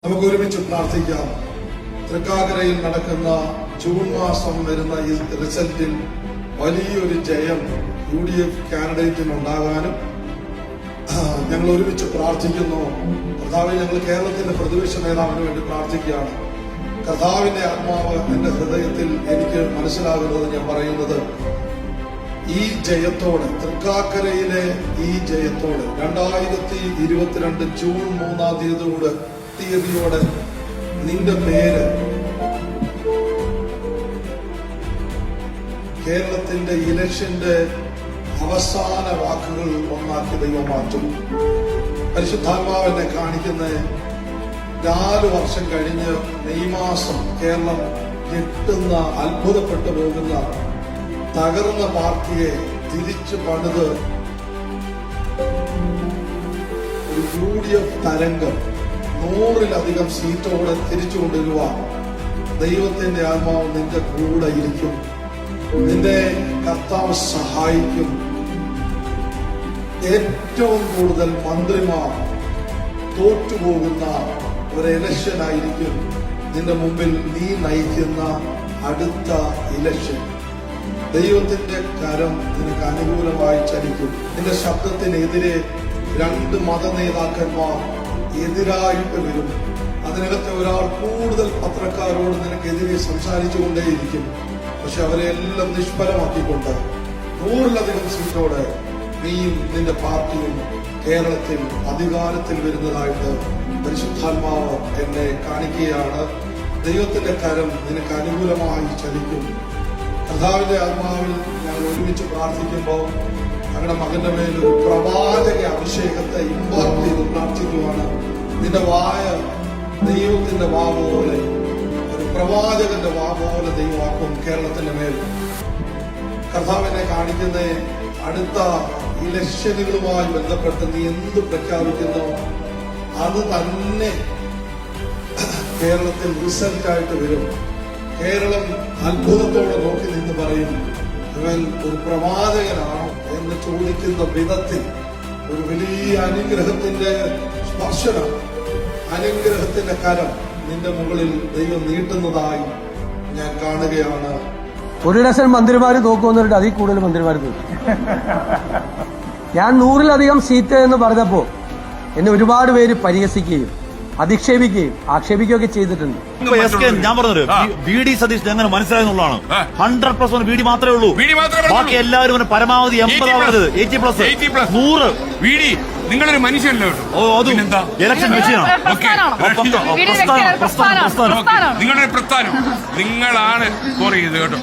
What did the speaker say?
നമുക്ക് ഒരുമിച്ച് പ്രാർത്ഥിക്കാം. തൃക്കാക്കരയിൽ നടക്കുന്ന ജൂൺ മാസം വരുന്ന ഈ റിസൾട്ടിൽ വലിയൊരു ജയം UDF കാൻഡിഡേറ്റിന് ഉണ്ടാകാനും ഞങ്ങൾ ഒരുമിച്ച് പ്രാർത്ഥിക്കുന്നു. കർത്താവെ, ഞങ്ങൾ കേരളത്തിന്റെ പ്രതിപക്ഷ നേതാവിന് വേണ്ടി പ്രാർത്ഥിക്കുകയാണ്. കർത്താവിന്റെ ആത്മാവ് എന്റെ ഹൃദയത്തിൽ എനിക്ക് മനസ്സിലാകുന്നത് ഞാൻ പറയുന്നത്, ഈ ജയത്തോടെ, തൃക്കാക്കരയിലെ ഈ ജയത്തോടെ 2022 ജൂൺ 3 തീയതിയോടെ നിന്റെ പേര് കേരളത്തിന്റെ ഇലക്ഷന്റെ അവസാന വാക്കുകൾ ഒന്നാക്കി ദൈവം മാറ്റും. പരിശുദ്ധാത്മാവിനെ കാണിക്കുന്ന 4 വർഷം കഴിഞ്ഞ് മെയ് മാസം കേരളം ഞെട്ടുന്ന, അത്ഭുതപ്പെട്ടു പോകുന്ന, തകർന്ന പാർട്ടിയെ തിരിച്ചു പണിത് ഒരു UDF തരംഗം 100-ലധികം സീറ്റോടെ തിരിച്ചു കൊണ്ടുവരുവാൻ ദൈവത്തിന്റെ ആത്മാവ് നിന്റെ കൂടെ ഇരിക്കും. നിന്റെ കർത്താവ് സഹായിക്കും. ഏറ്റവും കൂടുതൽ മന്ത്രിമാർ തോറ്റുപോകുന്ന ഒരു ഇലക്ഷൻ ആയിരിക്കും നിന്റെ മുമ്പിൽ നീ നയിക്കുന്ന അടുത്ത ഇലക്ഷൻ. ദൈവത്തിന്റെ കരം നിനക്ക് അനുകൂലമായി ചലിക്കും. നിന്റെ ശബ്ദത്തിനെതിരെ 2 മതനേതാക്കന്മാർ എതിരായിട്ട് വരും. അതിനകത്തെ ഒരാൾ കൂടുതൽ പത്രക്കാരോട് നിനക്കെതിരെ സംസാരിച്ചുകൊണ്ടേയിരിക്കും. പക്ഷെ അവരെല്ലാം നിഷ്ഫലമാക്കിക്കൊണ്ട് 100-ലധികം സീറ്റോടെ നീയും നിന്റെ പാർട്ടിയും കേരളത്തിൽ അധികാരത്തിൽ വരുന്നതായിട്ട് പരിശുദ്ധാത്മാവ് എന്നെ കാണിക്കുകയാണ്. ദൈവത്തിന്റെ കരം നിനക്ക് അനുകൂലമായി ചലിക്കും. കർത്താവിന്റെ ആത്മാവിൽ ഞങ്ങൾ ഒരുമിച്ച് പ്രാർത്ഥിക്കുമ്പോൾ ഞങ്ങളുടെ മകന്റെ മേൽ ഒരു പ്രവാചക അഭിഷേകത്തെ ഇമ്പാക്ട് ചെയ്ത് പ്രാർത്ഥിക്കുവാണ്. നിന്റെ വായ ദൈവത്തിന്റെ വാ പോലെ, ഒരു പ്രവാചകന്റെ വാ പോലെ ദൈവമാക്കും കേരളത്തിന്റെ മേൽ. കർത്താവിനെ കാണിക്കുന്ന അടുത്ത ഇലക്ഷനുകളുമായി ബന്ധപ്പെട്ട് നീ എന്ത് പ്രഖ്യാപിക്കുന്നോ അത് തന്നെ കേരളത്തിൽ റിസൾട്ടായിട്ട് വരും. കേരളം അത്ഭുതത്തോടെ നോക്കി നിന്ന് പറയും, ഇവൻ ഒരു പ്രവാചകനാണോ എന്ന് ചോദിക്കുന്ന വിധത്തിൽ ഒരു വലിയ അനുഗ്രഹത്തിന്റെ സ്പർശനം, അനുഗ്രഹത്തിന്റെ കരം നിന്റെ മുകളിൽ ദൈവം നീട്ടുന്നതായി ഞാൻ കാണുകയാണ്. 1 ഡസൻ മന്ത്രിമാര് തോക്കുവന്നിട്ട് അതിൽ കൂടുതൽ മന്ത്രിമാർ തോക്കും. ഞാൻ 100-ലധികം സീറ്റ് എന്ന് പറഞ്ഞപ്പോ എന്നെ ഒരുപാട് പേര് പരിഹസിക്കുകയും അധിക്ഷേപിക്കുകയും ആക്ഷേപിക്കുകയൊക്കെ ചെയ്തിട്ടുണ്ട്. ഞാൻ പറഞ്ഞത് VD സതീഷ് എങ്ങനെ മനസ്സിലായെന്നുള്ളതാണ്. 100% VD മാത്രമേ ഉള്ളൂ. ബാക്കി എല്ലാവരും പരമാവധി 80 80+, 100 VD. നിങ്ങളൊരു മനുഷ്യനല്ലോ. എന്താ ഇലക്ഷൻ മെഷീനാണ്. നിങ്ങളുടെ പ്രസ്ഥാനം നിങ്ങളാണ് സ്കോർ ചെയ്തത് കേട്ടോ.